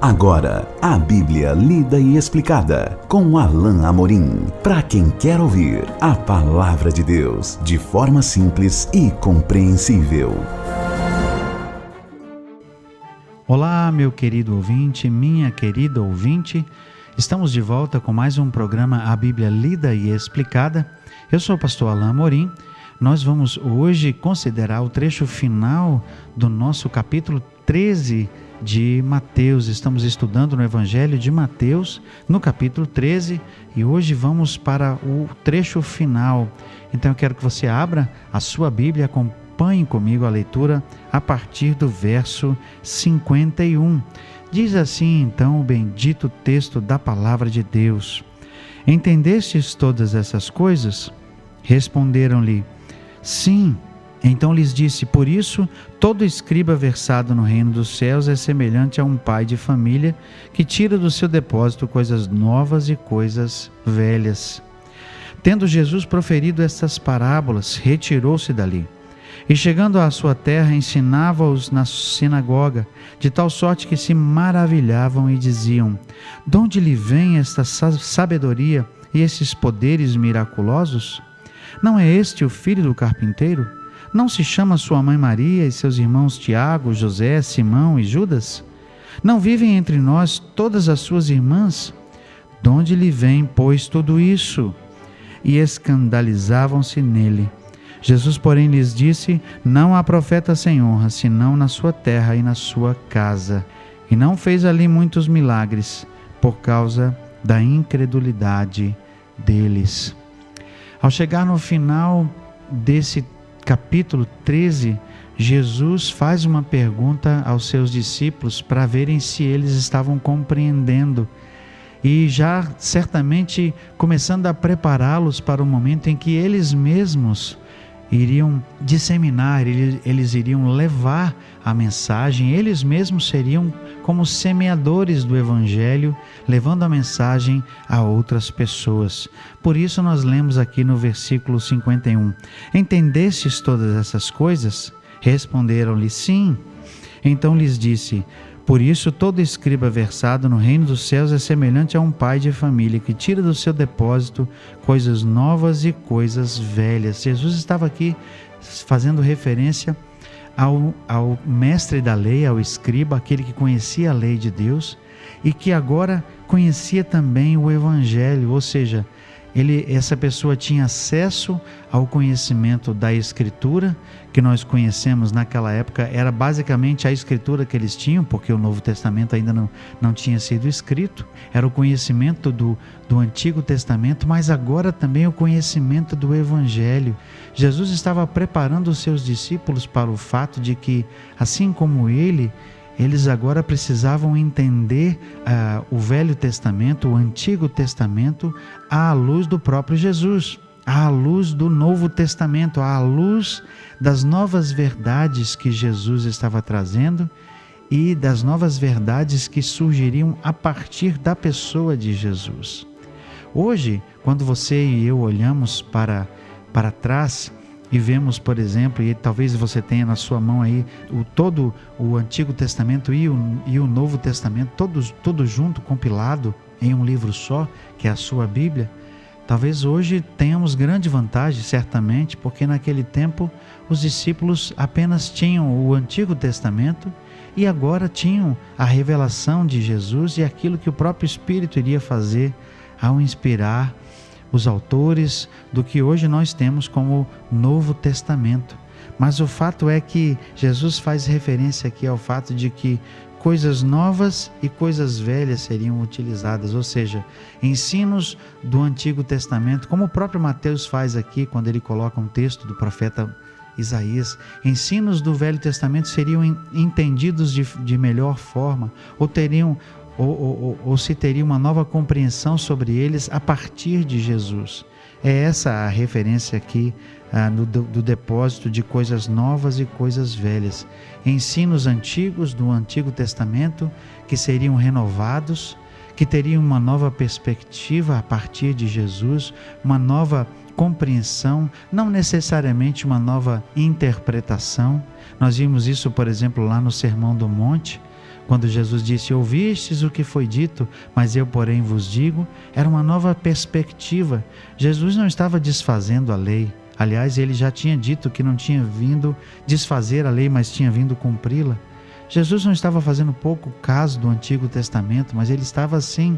Agora, a Bíblia lida e explicada, com Alain Amorim. Para quem quer ouvir a Palavra de Deus de forma simples e compreensível. Olá, meu querido ouvinte, minha querida ouvinte. Estamos de volta com mais um programa A Bíblia Lida e Explicada. Eu sou o pastor Alain Amorim. Nós vamos hoje considerar o trecho final do nosso capítulo 13 de Mateus. Estamos estudando no Evangelho de Mateus, no capítulo 13, e hoje vamos para o trecho final. Então eu quero que você abra a sua Bíblia, acompanhe comigo a leitura a partir do verso 51. Diz assim então o bendito texto da Palavra de Deus: Entendestes todas essas coisas? Responderam-lhe: Sim. Então lhes disse: Por isso, todo escriba versado no reino dos céus é semelhante a um pai de família que tira do seu depósito coisas novas e coisas velhas. Tendo Jesus proferido estas parábolas, retirou-se dali. E chegando à sua terra, ensinava-os na sinagoga, de tal sorte que se maravilhavam e diziam: De onde lhe vem esta sabedoria e esses poderes miraculosos? Não é este o filho do carpinteiro? Não se chama sua mãe Maria e seus irmãos Tiago, José, Simão e Judas? Não vivem entre nós todas as suas irmãs? De onde lhe vem, pois, tudo isso? E escandalizavam-se nele. Jesus, porém, lhes disse: Não há profeta sem honra, senão na sua terra e na sua casa. E não fez ali muitos milagres, por causa da incredulidade deles. Ao chegar no final desse capítulo 13, Jesus faz uma pergunta aos seus discípulos para verem se eles estavam compreendendo e já certamente começando a prepará-los para o momento em que eles mesmos iriam disseminar, eles iriam levar a mensagem, eles mesmos seriam como semeadores do Evangelho, levando a mensagem a outras pessoas. Por isso nós lemos aqui no versículo 51, Entendestes todas essas coisas? Responderam-lhe: Sim. Então lhes disse: Por isso todo escriba versado no reino dos céus é semelhante a um pai de família que tira do seu depósito coisas novas e coisas velhas. Jesus estava aqui fazendo referência ao mestre da lei, ao escriba, aquele que conhecia a lei de Deus e que agora conhecia também o Evangelho, ou seja, essa pessoa tinha acesso ao conhecimento da Escritura, que nós conhecemos naquela época, era basicamente a Escritura que eles tinham, porque o Novo Testamento ainda não tinha sido escrito, era o conhecimento do Antigo Testamento, mas agora também o conhecimento do Evangelho. Jesus estava preparando os seus discípulos para o fato de que, assim como eles agora precisavam entender o Velho Testamento, o Antigo Testamento, à luz do próprio Jesus, à luz do Novo Testamento, à luz das novas verdades que Jesus estava trazendo e das novas verdades que surgiriam a partir da pessoa de Jesus. Hoje, quando você e eu olhamos para trás, e vemos, por exemplo, e talvez você tenha na sua mão aí todo o Antigo Testamento e o Novo Testamento, tudo junto, compilado em um livro só, que é a sua Bíblia. Talvez hoje tenhamos grande vantagem, certamente, porque naquele tempo os discípulos apenas tinham o Antigo Testamento e agora tinham a revelação de Jesus e aquilo que o próprio Espírito iria fazer ao inspirar os autores do que hoje nós temos como Novo Testamento. Mas o fato é que Jesus faz referência aqui ao fato de que coisas novas e coisas velhas seriam utilizadas, ou seja, ensinos do Antigo Testamento, como o próprio Mateus faz aqui quando ele coloca um texto do profeta Isaías, ensinos do Velho Testamento seriam entendidos de melhor forma, ou se teria uma nova compreensão sobre eles a partir de Jesus. É essa a referência aqui do depósito de coisas novas e coisas velhas. Ensinos antigos do Antigo Testamento que seriam renovados, que teriam uma nova perspectiva a partir de Jesus, uma nova compreensão, não necessariamente uma nova interpretação. Nós vimos isso, por exemplo, lá no Sermão do Monte, Quando Jesus disse: ouvistes o que foi dito, mas eu porém vos digo, era uma nova perspectiva. Jesus não estava desfazendo a lei. Aliás, ele já tinha dito que não tinha vindo desfazer a lei, mas tinha vindo cumpri-la. Jesus não estava fazendo pouco caso do Antigo Testamento, mas ele estava sim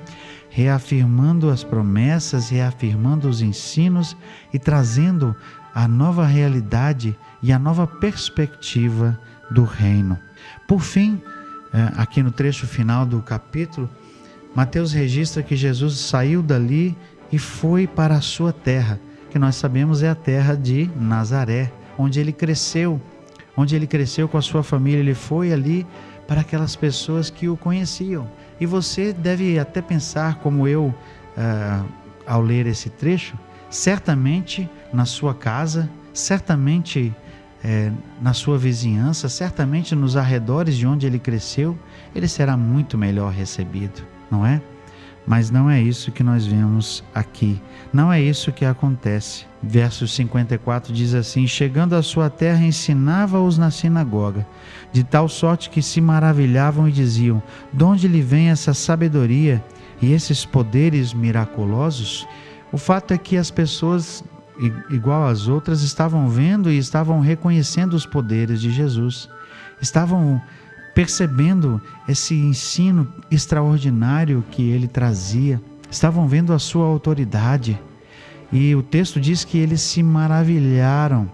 reafirmando as promessas, reafirmando os ensinos e trazendo a nova realidade e a nova perspectiva do reino. Por fim, aqui no trecho final do capítulo, Mateus registra que Jesus saiu dali e foi para a sua terra, que nós sabemos é a terra de Nazaré, onde ele cresceu com a sua família. Ele foi ali para aquelas pessoas que o conheciam. E você deve até pensar, como eu, ao ler esse trecho, certamente na sua casa, certamente na sua vizinhança, certamente nos arredores de onde ele cresceu, ele será muito melhor recebido, não é? Mas não é isso que nós vemos aqui, não é isso que acontece. Verso 54 diz assim: chegando à sua terra, ensinava-os na sinagoga, de tal sorte que se maravilhavam e diziam: de onde lhe vem essa sabedoria e esses poderes miraculosos? O fato é que as pessoas, igual às outras, estavam vendo e estavam reconhecendo os poderes de Jesus, estavam percebendo esse ensino extraordinário que ele trazia, estavam vendo a sua autoridade. E o texto diz que eles se maravilharam,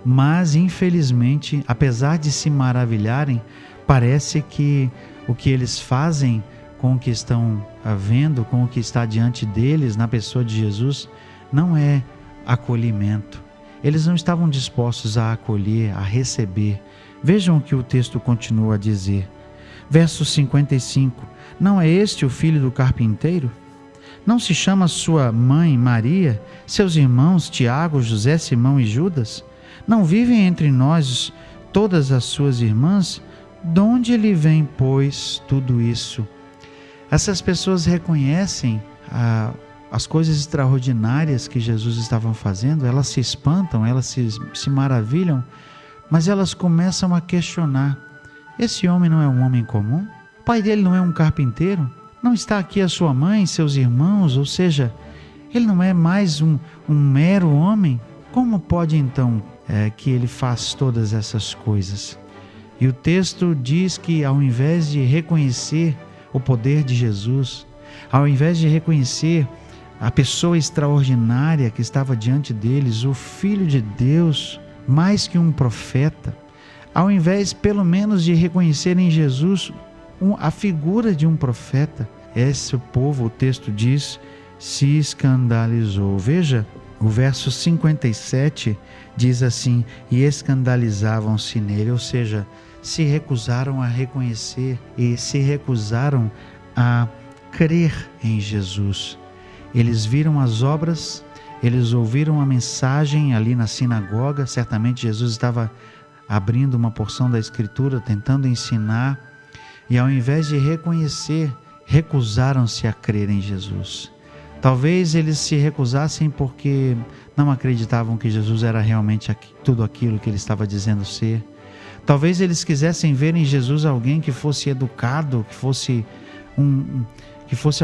mas infelizmente, apesar de se maravilharem, parece que o que eles fazem com o que estão vendo, com o que está diante deles, na pessoa de Jesus, não é acolhimento. Eles não estavam dispostos a acolher, a receber. Vejam o que o texto continua a dizer. Verso 55. Não é este o filho do carpinteiro? Não se chama sua mãe Maria, seus irmãos Tiago, José, Simão e Judas? Não vivem entre nós todas as suas irmãs? De onde lhe vem, pois, tudo isso? Essas pessoas reconhecem as coisas extraordinárias que Jesus estava fazendo, elas se espantam, elas se maravilham, mas elas começam a questionar: esse homem não é um homem comum? O pai dele não é um carpinteiro? Não está aqui a sua mãe, seus irmãos? Ou seja, ele não é mais um mero homem? Como pode então que ele faz todas essas coisas? E o texto diz que ao invés de reconhecer o poder de Jesus, ao invés de reconhecer a pessoa extraordinária que estava diante deles, o Filho de Deus, mais que um profeta, ao invés pelo menos de reconhecer em Jesus a figura de um profeta, esse povo, o texto diz, se escandalizou. Veja, o verso 57 diz assim: e escandalizavam-se nele, ou seja, se recusaram a reconhecer e se recusaram a crer em Jesus. Eles viram as obras, eles ouviram a mensagem ali na sinagoga. Certamente Jesus estava abrindo uma porção da Escritura, tentando ensinar, e ao invés de reconhecer, recusaram-se a crer em Jesus. Talvez eles se recusassem porque não acreditavam que Jesus era realmente tudo aquilo que ele estava dizendo ser. Talvez eles quisessem ver em Jesus alguém que fosse educado, que fosse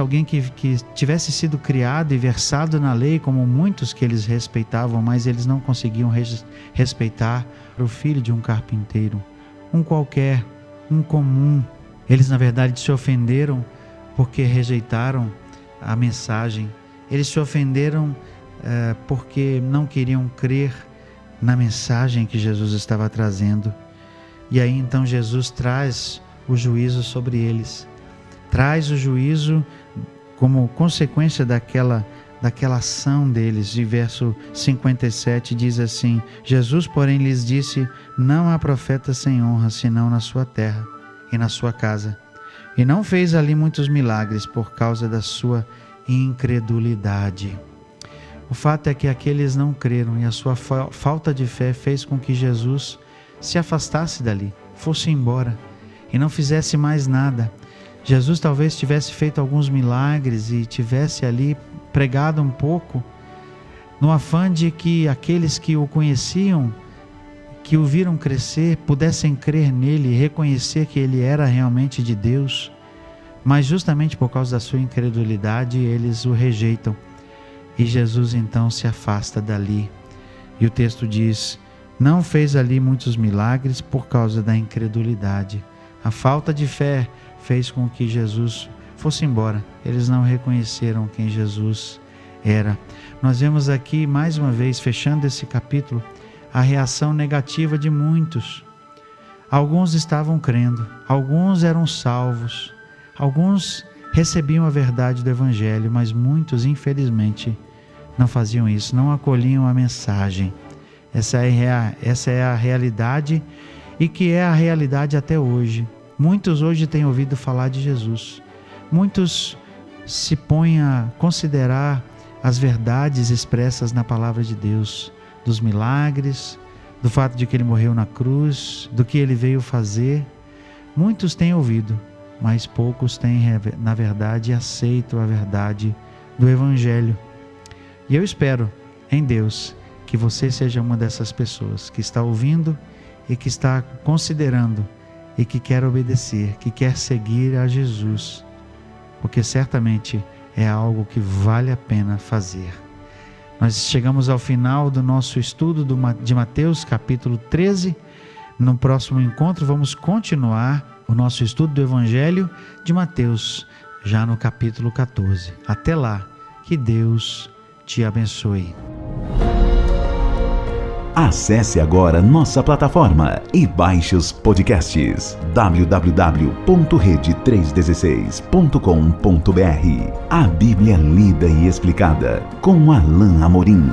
alguém que tivesse sido criado e versado na lei, como muitos que eles respeitavam, mas eles não conseguiam respeitar o filho de um carpinteiro, um qualquer, um comum. Eles, na verdade, se ofenderam porque rejeitaram a mensagem. Eles se ofenderam porque não queriam crer na mensagem que Jesus estava trazendo. E aí então Jesus traz o juízo sobre eles. Traz o juízo como consequência daquela ação deles. E verso 57 diz assim: Jesus, porém, lhes disse: não há profeta sem honra, senão na sua terra e na sua casa. E não fez ali muitos milagres por causa da sua incredulidade. O fato é que aqueles não creram, e a sua falta de fé fez com que Jesus se afastasse dali, fosse embora e não fizesse mais nada. Jesus talvez tivesse feito alguns milagres e tivesse ali pregado um pouco, no afã de que aqueles que o conheciam que o viram crescer pudessem crer nele e reconhecer que ele era realmente de Deus, mas justamente por causa da sua incredulidade eles o rejeitam. E Jesus então se afasta dali. E o texto diz: não fez ali muitos milagres por causa da incredulidade. A falta de fé fez com que Jesus fosse embora. Eles não reconheceram quem Jesus era. Nós vemos aqui mais uma vez, fechando esse capítulo, a reação negativa de muitos. Alguns estavam crendo, alguns eram salvos, alguns recebiam a verdade do Evangelho, mas muitos, infelizmente, não faziam isso, não acolhiam a mensagem. Essa é a realidade, e que é a realidade até hoje. Muitos hoje têm ouvido falar de Jesus. Muitos se põem a considerar as verdades expressas na palavra de Deus, dos milagres, do fato de que ele morreu na cruz, do que ele veio fazer. Muitos têm ouvido, mas poucos têm, na verdade, aceito a verdade do Evangelho. E eu espero em Deus que você seja uma dessas pessoas que está ouvindo e que está considerando e que quer obedecer, que quer seguir a Jesus, porque certamente é algo que vale a pena fazer. Nós chegamos ao final do nosso estudo de Mateus, capítulo 13. No próximo encontro vamos continuar o nosso estudo do Evangelho de Mateus, já no capítulo 14. Até lá, que Deus te abençoe. Acesse agora nossa plataforma e baixe os podcasts www.rede316.com.br. A Bíblia lida e explicada com Alain Amorim.